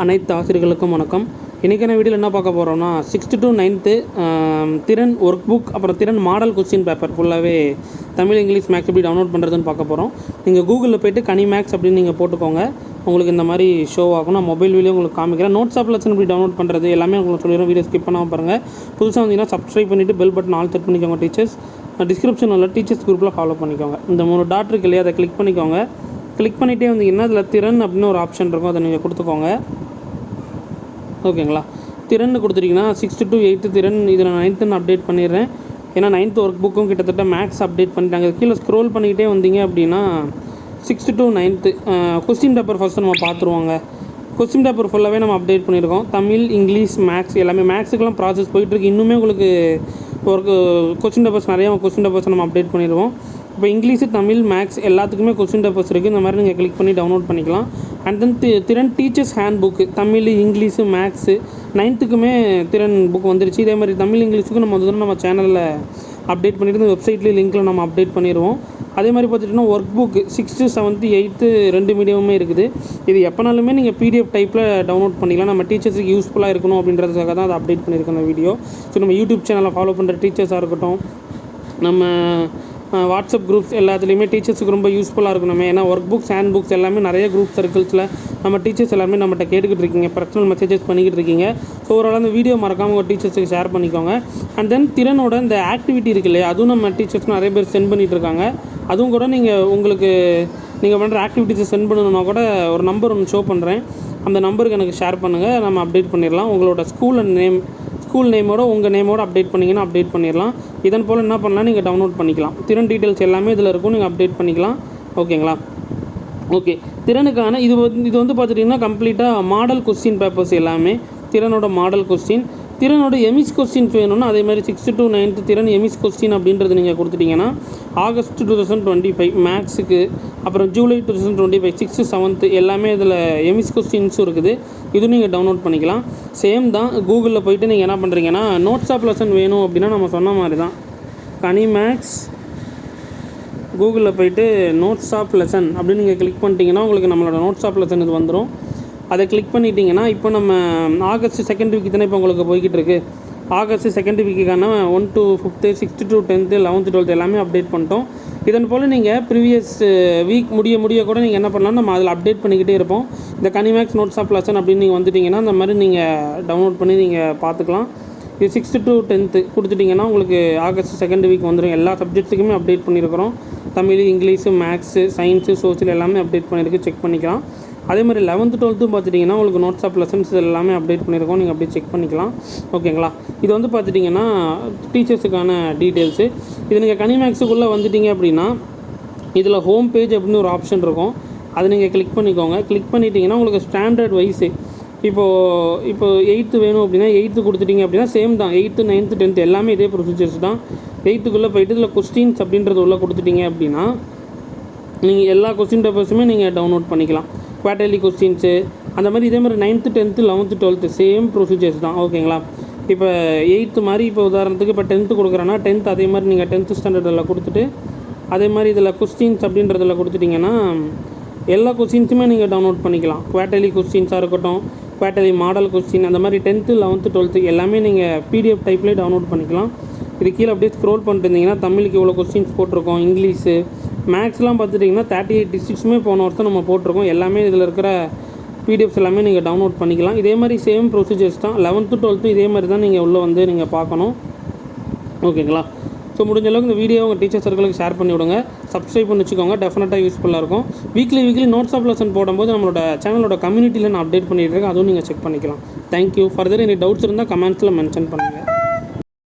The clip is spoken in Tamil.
அனைத்து ஆசிரியர்களுக்கும் வணக்கம். இன்றைக்கான வீடியோவில் என்ன பார்க்க போகிறோம்னா 6th to 9th திறன் ஒர்க் புக், அப்புறம் திறன் மாடல் கொஸ்டின் பேப்பர் ஃபுல்லாகவே தமிழ், இங்கிலீஷ், மேக்ஸ் எப்படி டவுன்லோட் பண்ணுறதுன்னு பார்க்க போகிறோம். நீங்கள் கூகுளில் போய்ட்டு கனி மேக்ஸ் அப்படின்னு நீங்கள் போட்டுக்கோங்க. உங்களுக்கு இந்த மாதிரி ஷோ ஆகும். நான் மொபைல் வீடியோ உங்களுக்கு காமிக்கிறேன். நோட்ஸ் ஆப் லெசன் எப்படி டவுன்லோட் பண்ணுறது எல்லாமே உங்களுக்கு சொல்லிடுறோம். வீடியோ ஸ்கிப் பண்ணாமல் பாருங்கள். புதுசாக வந்தீங்கன்னா சப்ஸ்கிரைப் பண்ணிவிட்டு பெல் பட்டன் ஆல் செட் பண்ணிக்கோங்க. டீச்சர்ஸ் டிஸ்கிரிப்ஷன் உள்ள டீச்சர்ஸ் குரூப்பில் ஃபாலோ பண்ணிக்கோங்க. இந்த 3 டாட் இருக்கு இல்லையா, அதை கிளிக் பண்ணிக்கோங்க. கிளிக் பண்ணிகிட்டே வந்தீங்கன்னா அதில் திறன் அப்படின்னு ஒரு ஆப்ஷன் இருக்கும், அதை நீங்கள் கொடுத்துக்கோங்க. ஓகேங்களா, திறன் கொடுத்துட்டிங்கன்னா 6th to 8th திறன், இதில் 9th அப்டேட் பண்ணிடுறேன். ஏன்னா 9th ஒர்க் புக்கும் கிட்டத்தட்ட மேக்ஸ் அப்டேட் பண்ணிட்டாங்க. கீழே ஸ்க்ரோல் பண்ணிக்கிட்டே வந்தீங்க அப்படின்னா 6th to 9th question paper first நம்ம பார்த்துருவாங்க. கொஸ்டின் பேப்பர் ஃபுல்லாகவே நம்ம அப்டேட் பண்ணியிருக்கோம். தமிழ், இங்கிலீஷ், மேக்ஸ் எல்லாமே. மேக்ஸுக்கெல்லாம் ப்ராசஸ் போயிட்டுருக்கு. இன்னுமே உங்களுக்கு ஒரு கொஸ்டின் பேப்பர்ஸ் நிறையா கொஸ்டின் பேப்பர்ஸ் நம்ம அப்டேட் பண்ணிடுவோம். இப்போ இங்கிலீஷு, தமிழ், மேக்ஸ் எல்லாத்துக்குமே கொஸ்டின் பேப்பர்ஸ் இருக்குது. இந்த மாதிரி நீங்கள் கிளிக் பண்ணி டவுன்லோட் பண்ணிக்கலாம். அண்ட் தென் திறன் teachers hand book, Tamil, English, maths 9th திறன் புக் வந்துருச்சு. இதே மாதிரி தமிழ், இங்கிலீஷுக்கு நம்ம சேனலில் அப்டேட் பண்ணிட்டு வெப்சைட்லேயே லிங்க்கில் நம்ம அப்டேட் பண்ணிடுவோம். அதே மாதிரி பார்த்துட்டிங்கன்னா work book 6th, 7th, 8th 2 மீடியமுமே இருக்குது. இது எப்போனாலுமே நீங்கள் பிடிஎஃப் டைப்பில் டவுன்லோட் பண்ணிக்கலாம். நம்ம டீச்சர்ஸுக்கு யூஸ்ஃபுல்லாக இருக்கணும் அப்படின்றதுக்காக தான் அதை அப்டேட் பண்ணியிருக்கோம் இந்த வீடியோ. ஸோ நம்ம யூடியூப் சேனலை ஃபாலோ பண்ணுற டீச்சர்ஸாக இருக்கட்டும், நம்ம வாட்ஸ்அப் குரூப்ஸ் எல்லாத்துலேயுமே டீச்சர்ஸுக்கு ரொம்ப யூஸ்ஃபுல்லாக இருக்கணுமே. ஏன்னா ஒர்க் புக்ஸ், ஹேண்ட் புக்ஸ் எல்லாமே நிறைய குரூப் சர்க்கிள்ஸில் நம்ம டீச்சர்ஸ் எல்லாமே நம்மகிட்ட கேட்டுக்கிட்டு இருக்கீங்க, பர்சனல் மெசேஜஸ் பண்ணிக்கிட்டு இருக்கீங்க. ஸோ ஓரளவு அந்த வீடியோ மறக்காமல் உங்கள் டீச்சர்ஸுக்கு ஷேர் பண்ணிக்கோங்க. அண்ட் தென் திறனோட இந்த ஆக்டிவிட்டி இருக்கு இல்லையா, அதுவும் நம்ம டீச்சர்ஸ்க்கு நிறைய பேர் சென்ட் பண்ணிகிட்டு இருக்காங்க. அதுவும் கூட நீங்கள் பண்ணுற ஆக்டிவிட்டீஸை சென்ட் பண்ணணுன்னா கூட ஒரு நம்பர் ஒன்று ஷோ பண்ணுறேன். அந்த நம்பருக்கு எனக்கு ஷேர் பண்ணுங்கள், நம்ம அப்டேட் பண்ணிடலாம். உங்களோட ஸ்கூல் நேமோட உங்கள் நேமோட அப்டேட் பண்ணிங்கன்னா அப்டேட் பண்ணிடலாம். இதன் போல் என்ன பண்ணலாம், நீங்கள் டவுன்லோட் பண்ணிக்கலாம். திறன் டீட்டெயில்ஸ் எல்லாமே இதில் இருக்கும், நீங்கள் அப்டேட் பண்ணிக்கலாம். ஓகேங்களா, ஓகே. திறனுக்கான இது வந்து பார்த்துட்டிங்கன்னா கம்ப்ளீட்டாக மாடல் கொஸ்டின் பேப்பர்ஸ் எல்லாமே திறனோட மாடல் கொஸ்டின். திறனோட எமிஸ் கொஸ்டின்ஸ் வேணும்னா அதே மாதிரி 6th to 9th திறன் எமிஸ் கொஸ்டின் அப்படின்றது நீங்கள் கொடுத்துட்டிங்கன்னா August 2025 மேக்ஸுக்கு, அப்புறம் July 2025 6th, 7th எல்லாமே இதில் எமிஸ் கொஸ்டின்ஸும் இருக்குது. இதுவும் நீங்கள் டவுன்லோட் பண்ணிக்கலாம். சேம் தான். கூகுளில் போய்ட்டு நீங்கள் என்ன பண்ணுறீங்கன்னா நோட்ஸ் ஆப் லெசன் வேணும் அப்படின்னா நம்ம சொன்ன மாதிரி தான் கனி மேக்ஸ், கூகுளில் போய்ட்டு நோட்ஸ் ஆப் லெசன் அப்படின்னு நீங்கள் கிளிக் பண்ணிட்டீங்கன்னா உங்களுக்கு நம்மளோட நோட்ஸ் ஆப் லெசன் இது வந்துடும். அதை கிளிக் பண்ணிட்டீங்கன்னா இப்போ நம்ம August 2nd வீக் தானே இப்போ உங்களுக்கு போய்கிட்டு இருக்குது. August 2nd வீக்குக்கான 1 to 5th, 6th to 10th, 11th, 12th எல்லாமே அப்டேட் பண்ணிட்டோம். இதன் போல் நீங்கள் ப்ரீவியஸ் வீக் முடிய கூட நீங்கள் என்ன பண்ணலாம், நம்ம அதில் அப்டேட் பண்ணிக்கிட்டே இருப்போம். இந்த கனிமேக்ஸ் நோட்ஸ் ஆஃப் லெசன் அப்படின்னு நீங்கள் வந்துட்டிங்கன்னா அந்த மாதிரி நீங்கள் டவுன்லோட் பண்ணி நீங்கள் பார்த்துக்கலாம். இது 6th to 10th கொடுத்துட்டிங்கன்னா உங்களுக்கு August 2nd வீக் வந்துடும். எல்லா சப்ஜெக்ட்ஸுக்குமே அப்டேட் பண்ணியிருக்கிறோம். Tamil, English, maths, science, social எல்லாமே அப்டேட் பண்ணியிருக்கு, செக் பண்ணிக்கலாம். அதே மாதிரி 11th, 12th பார்த்துட்டிங்கன்னா உங்களுக்கு நோட்ஸ் ஆஃப் லெசன்ஸ் எல்லாமே அப்டேட் பண்ணியிருக்கோம், நீங்கள் அப்படியே செக் பண்ணிக்கலாம். ஓகேங்களா, இது வந்து பார்த்துட்டிங்கன்னா டீச்சர்ஸுக்கான டீட்டெயில்ஸு. இது நீங்கள் கனி மேக்ஸுக்குள்ளே வந்துட்டிங்க அப்படின்னா இதில் ஹோம் பேஜ் அப்படின்னு ஒரு ஆப்ஷன் இருக்கும், அதை நீங்கள் கிளிக் பண்ணிக்கோங்க. கிளிக் பண்ணிட்டீங்கன்னா உங்களுக்கு ஸ்டாண்டர்ட் வைஸு இப்போ 8th வேணும் அப்படின்னா 8th கொடுத்துட்டிங்க அப்படின்னா சேம் தான். 8th, 9th, 10th எல்லாமே இதே ப்ரொசீஜர்ஸ் தான். 8th போய்ட்டு இதில் கொஸ்டின்ஸ் அப்படின்றது உள்ளே கொடுத்துட்டிங்க அப்படின்னா நீங்கள் எல்லா கொஸ்டின் பேப்பர்ஸுமே நீங்கள் டவுன்லோட் பண்ணிக்கலாம். குவார்ட்டர்லி கொஸ்டின்ஸு அந்த மாதிரி. இதே மாதிரி 9th, 10th, 11th, 12th same procedures தான். ஓகேங்களா, இப்போ 8th மாதிரி இப்போ உதாரணத்துக்கு இப்போ 10th கொடுக்குறேன்னா 10th அதே மாதிரி நீங்கள் 10th ஸ்டாண்டர்டில் கொடுத்துட்டு அதே மாதிரி இதில் கொஸ்டின்ஸ் அப்படின்றதில் கொடுத்துட்டிங்கன்னா எல்லா கொஸ்டின்ஸுமே நீங்கள் டவுன்லோட் பண்ணிக்கலாம். குவார்ட்டர்லி கொஸ்டின்ஸாக இருக்கட்டும், குவார்ட்டர்லி மாடல் கொஸ்டின் அந்த மாதிரி 10th, 11th, 12th எல்லாமே நீங்கள் பிடிஎஃப் டைப்லேயே டவுன்லோட் பண்ணிக்கலாம். இது கீழே அப்படியே ஸ்க்ரோல் பண்ணிட்டு இருந்தீங்கன்னா தமிழுக்கு இவ்வளோ கொஸ்டின்ஸ் போட்டிருக்கோம். இங்கிலீஷு, மேக்ஸ்லாம் பார்த்துட்டிங்கன்னா 38 டிஸ்ட்ரிக்ஸுமே போன வருஷம் நம்ம போட்டிருக்கோம். எல்லாமே இதில் இருக்கிற பிடிஎஃப்ஸ் எல்லாமே நீங்கள் டவுன்லோட் பண்ணிக்கலாம். இதே மாதிரி சேம் ப்ரொசீஜர்ஸ் தான். 11th, 12th இதே மாதிரி தான் நீங்கள் உள்ளே வந்து நீங்கள் பார்க்கணும். ஓகேங்களா, ஸோ முடிஞ்ச அளவுக்கு இந்த வீடியோ உங்கள் டீச்சர் சர்க்கிளுக்கு ஷேர் பண்ணி விடுங்க. சப்ஸ்கிரைப் பண்ணி வச்சுக்கோங்க, டெஃபினட்டாக யூஸ்ஃபுல்லாக இருக்கும். வீக்லி நோட்ஸ் ஆஃப் லெசன் போடும்போது நம்மளோட சேனலோட கம்யூனிட்டியில் நான் அப்டேட் பண்ணிட்டு இருக்கேன், அதுவும் நீங்கள் செக் பண்ணிக்கலாம். தேங்க்யூ. ஃபர்தர் எனி டவுட்ஸ் இருந்தால் கமெண்ட்ஸில் மென்ஷன் பண்ணுங்கள்.